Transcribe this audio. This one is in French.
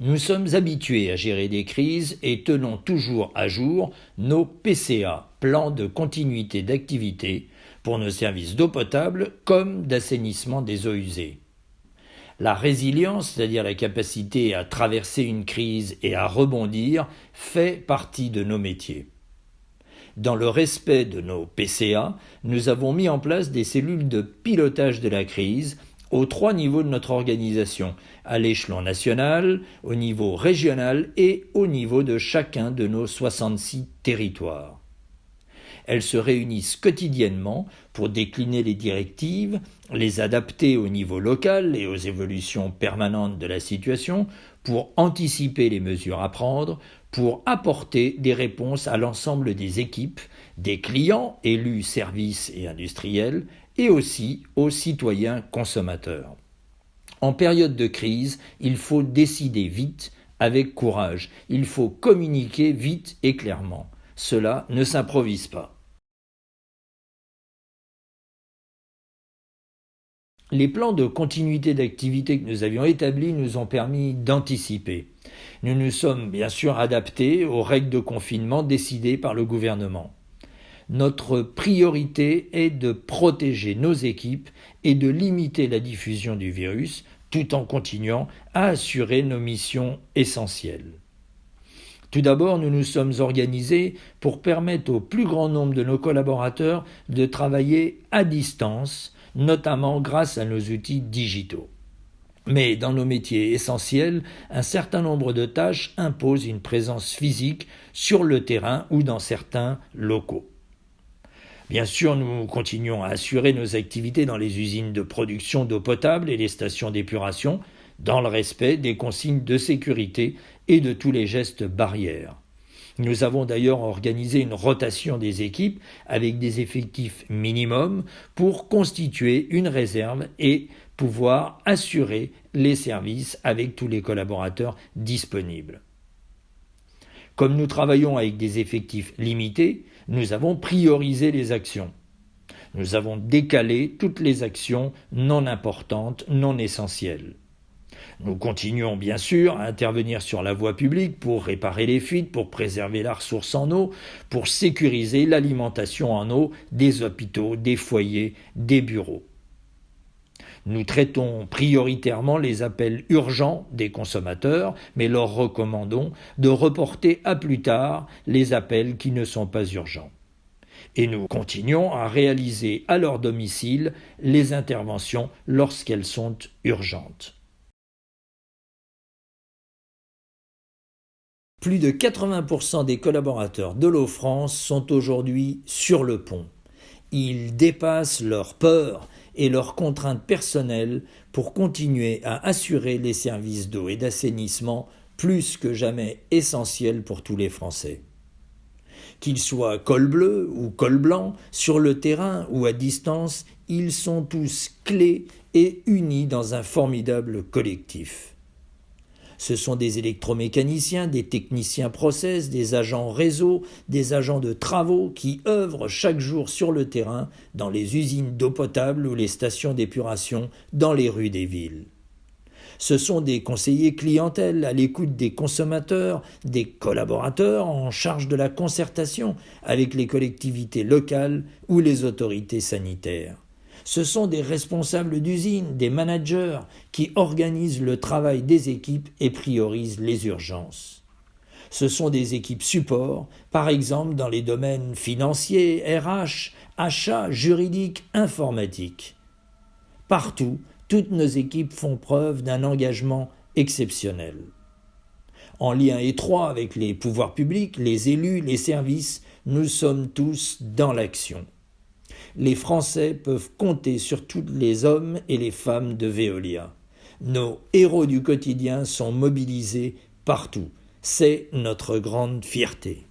Nous sommes habitués à gérer des crises et tenons toujours à jour nos PCA, plans de continuité d'activité, pour nos services d'eau potable comme d'assainissement des eaux usées. La résilience, c'est-à-dire la capacité à traverser une crise et à rebondir, fait partie de nos métiers. Dans le respect de nos PCA, nous avons mis en place des cellules de pilotage de la crise aux 3 niveaux de notre organisation, à l'échelon national, au niveau régional et au niveau de chacun de nos 66 territoires. Elles se réunissent quotidiennement pour décliner les directives, les adapter au niveau local et aux évolutions permanentes de la situation, pour anticiper les mesures à prendre, pour apporter des réponses à l'ensemble des équipes, des clients, élus, services et industriels, et aussi aux citoyens consommateurs. En période de crise, il faut décider vite, avec courage. Il faut communiquer vite et clairement. Cela ne s'improvise pas. Les plans de continuité d'activité que nous avions établis nous ont permis d'anticiper. Nous nous sommes bien sûr adaptés aux règles de confinement décidées par le gouvernement. Notre priorité est de protéger nos équipes et de limiter la diffusion du virus, tout en continuant à assurer nos missions essentielles. Tout d'abord, nous nous sommes organisés pour permettre au plus grand nombre de nos collaborateurs de travailler à distance, notamment grâce à nos outils digitaux. Mais dans nos métiers essentiels, un certain nombre de tâches imposent une présence physique sur le terrain ou dans certains locaux. Bien sûr, nous continuons à assurer nos activités dans les usines de production d'eau potable et les stations d'épuration, dans le respect des consignes de sécurité et de tous les gestes barrières. Nous avons d'ailleurs organisé une rotation des équipes avec des effectifs minimums pour constituer une réserve et pouvoir assurer les services avec tous les collaborateurs disponibles. Comme nous travaillons avec des effectifs limités, nous avons priorisé les actions. Nous avons décalé toutes les actions non importantes, non essentielles. Nous continuons bien sûr à intervenir sur la voie publique pour réparer les fuites, pour préserver la ressource en eau, pour sécuriser l'alimentation en eau des hôpitaux, des foyers, des bureaux. Nous traitons prioritairement les appels urgents des consommateurs, mais leur recommandons de reporter à plus tard les appels qui ne sont pas urgents. Et nous continuons à réaliser à leur domicile les interventions lorsqu'elles sont urgentes. Plus de 80% des collaborateurs de l'eau France sont aujourd'hui sur le pont. Ils dépassent leurs peurs et leurs contraintes personnelles pour continuer à assurer les services d'eau et d'assainissement plus que jamais essentiels pour tous les Français. Qu'ils soient col bleu ou col blanc, sur le terrain ou à distance, ils sont tous clés et unis dans un formidable collectif. Ce sont des électromécaniciens, des techniciens process, des agents réseau, des agents de travaux qui œuvrent chaque jour sur le terrain, dans les usines d'eau potable ou les stations d'épuration, dans les rues des villes. Ce sont des conseillers clientèle à l'écoute des consommateurs, des collaborateurs en charge de la concertation avec les collectivités locales ou les autorités sanitaires. Ce sont des responsables d'usine, des managers qui organisent le travail des équipes et priorisent les urgences. Ce sont des équipes support, par exemple dans les domaines financiers, RH, achats, juridiques, informatiques. Partout, toutes nos équipes font preuve d'un engagement exceptionnel. En lien étroit avec les pouvoirs publics, les élus, les services, nous sommes tous dans l'action. Les Français peuvent compter sur tous les hommes et les femmes de Veolia. Nos héros du quotidien sont mobilisés partout. C'est notre grande fierté.